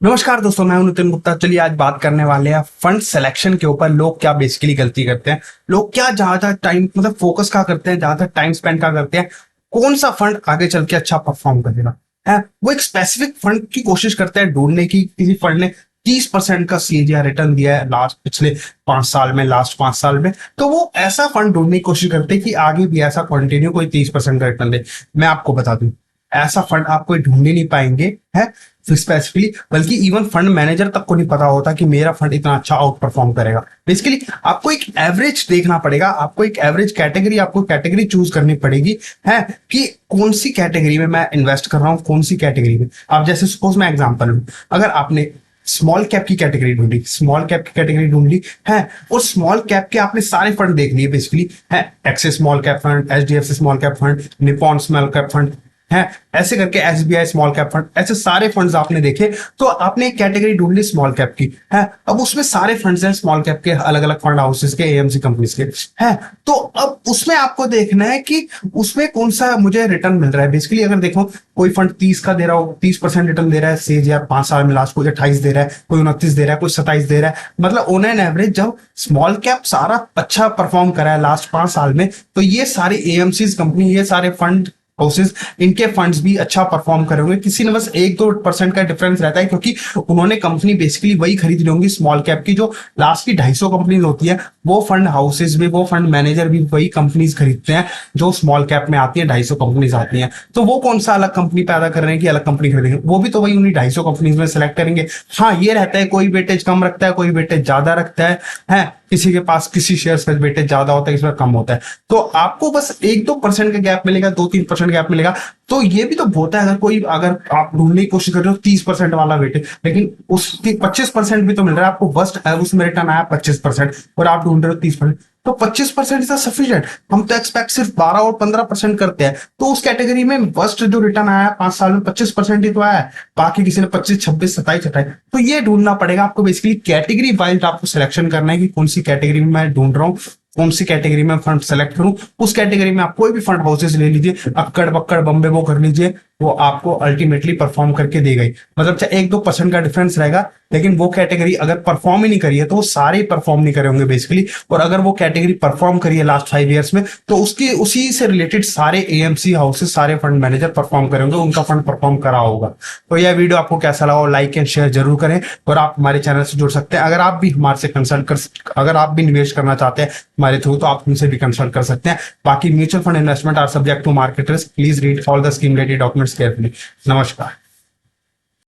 नमस्कार दोस्तों, मैं हूं नितिन गुप्ता। चलिए आज बात करने वाले हैं फंड सिलेक्शन के ऊपर। लोग क्या बेसिकली गलती करते हैं, लोग क्या ज्यादा टाइम मतलब फोकस क्या करते हैं, ज्यादा टाइम स्पेंड क्या करते हैं, कौन सा फंड आगे चल के अच्छा परफॉर्म करेगा है। वो एक स्पेसिफिक फंड की कोशिश करते हैं ढूंढने की। किसी फंड ने 30% का सीएजीआर रिटर्न दिया है लास्ट पिछले 5 साल में, लास्ट 5 साल में, तो वो ऐसा फंड ढूंढने की कोशिश करते हैं कि आगे भी ऐसा कंटिन्यू कोई 30% का रिटर्न दे। मैं आपको बता दूं, ऐसा फंड आप कोई ढूंढ ही नहीं पाएंगे है स्पेसिफिकली, बल्कि इवन फंड मैनेजर तक को नहीं पता होता कि मेरा फंड इतना अच्छा आउट परफॉर्म करेगा। बेसिकली आपको एक एवरेज देखना पड़ेगा, आपको एक एवरेज कैटेगरी, आपको कैटेगरी चूज करनी पड़ेगी है कि कौन सी कैटेगरी में मैं इन्वेस्ट कर रहा हूं, कौन सी कैटेगरी में। आप जैसे सपोज मैं एग्जांपल लूं, अगर आपने स्मॉल कैप की कैटेगरी ढूंढी, स्मॉल कैप की कैटेगरी ढूंढ ली है, और स्मॉल कैप के आपने सारे फंड देख लिए बेसिकली है, axis small cap fund, HDFC small cap fund, Nippon small cap fund है, ऐसे करके एसबीआई स्मॉल कैप फंड, ऐसे सारे फंड्स आपने देखे, तो आपने एक कैटेगरी ढूंढ ली स्मॉल कैप की है। अब उसमें सारे फंड्स हैं स्मॉल कैप के, अलग अलग फंड हाउसेस के, एएमसी कंपनीज के है। तो अब उसमें आपको देखना है कि उसमें कौन सा मुझे रिटर्न मिल रहा है। बेसिकली अगर देखो कोई फंड 30 का दे रहा हो, 30% रिटर्न दे रहा है सीएजीआर 5 साल में, लास्ट कोई 28 दे रहा है, कोई 29 दे रहा है, कोई 27 दे रहा है, मतलब ऑन एन एवरेज जब स्मॉल कैप सारा अच्छा परफॉर्म करा है लास्ट 5 साल में, तो ये सारे एएमसी कंपनी, ये सारे फंड हाउसेस, इनके फंड्स भी अच्छा परफॉर्म कर होंगे। किसी ने बस 1-2% का डिफरेंस रहता है, क्योंकि उन्होंने कंपनी बेसिकली वही खरीदी होंगी स्मॉल कैप की, जो लास्ट की 250 कंपनीज होती है, वो फंड हाउसेस भी, वो फंड मैनेजर भी वही कंपनीज खरीदते हैं जो स्मॉल कैप में आती है, 250 कंपनीज आती हैं। तो वो कौन सा अलग कंपनी पैदा कर रहे हैं कि अलग कंपनी खरीदेंगे, वो भी तो वही उन्हीं 250 कंपनीज में सेलेक्ट करेंगे। हाँ, ये रहता है कोई वेटेज कम रखता है, कोई वेटेज ज्यादा रखता है, किसी के पास किसी शेयर्स पे वेटेज ज्यादा होता है, इसमें कम होता है। तो आपको बस 1-2% का गैप मिलेगा, 2-3% गैप मिलेगा। तो ये भी तो होता है, अगर आप ढूंढने की कोशिश कर रहे हो 30% वाला वेटेज, लेकिन उसकी 25% भी तो मिल रहा है आपको, वर्स्ट उसमें रिटर्न आया 25% और आप ढूंढ रहे हो 30%, तो 25% इज सफिशिएंट। हम तो एक्सपेक्ट सिर्फ 12 और 15% करते हैं। तो उस कैटेगरी में वर्स्ट जो रिटर्न आया 5 साल में 25% ही तो आया है, बाकी किसी ने 25, 26, 27, 28। तो ये ढूंढना पड़ेगा आपको। बेसिकली कैटेगरी वाइज आपको सिलेक्शन करना है कि कौन सी कैटेगरी में मैं ढूंढ रहा हूँ, कौन सी कैटेगरी में फंड सेलेक्ट करूं। उस कैटेगरी में आप कोई भी फंड हाउसेस ले लीजिए, अक्कड़ बक्कड़ बम्बे वो कर लीजिए, वो आपको अल्टीमेटली परफॉर्म करके देगा ही। मतलब चाहे 1-2% का डिफरेंस रहेगा, लेकिन वो कैटेगरी अगर परफॉर्म ही नहीं करी है तो वो सारे परफॉर्म नहीं करे होंगे बेसिकली। और अगर वो कैटेगरी परफॉर्म करी है लास्ट 5 ईयर्स में, तो उसकी उसी से रिलेटेड सारे एएमसी हाउसेस, सारे फंड मैनेजर परफॉर्म करेंगे, उनका फंड परफॉर्म करा होगा। तो यह वीडियो आपको कैसा लगा, लाइक एंड शेयर जरूर करें, और आप हमारे चैनल से जुड़ सकते हैं। अगर आप भी हमारे से कंसल्ट कर, अगर आप भी निवेश करना चाहते हैं हमारे थ्रू, तो आप हमसे भी कंसल्ट कर सकते हैं। बाकी mutual fund investment are subject to market risk, please read all the scheme related documents carefully. नमस्कार।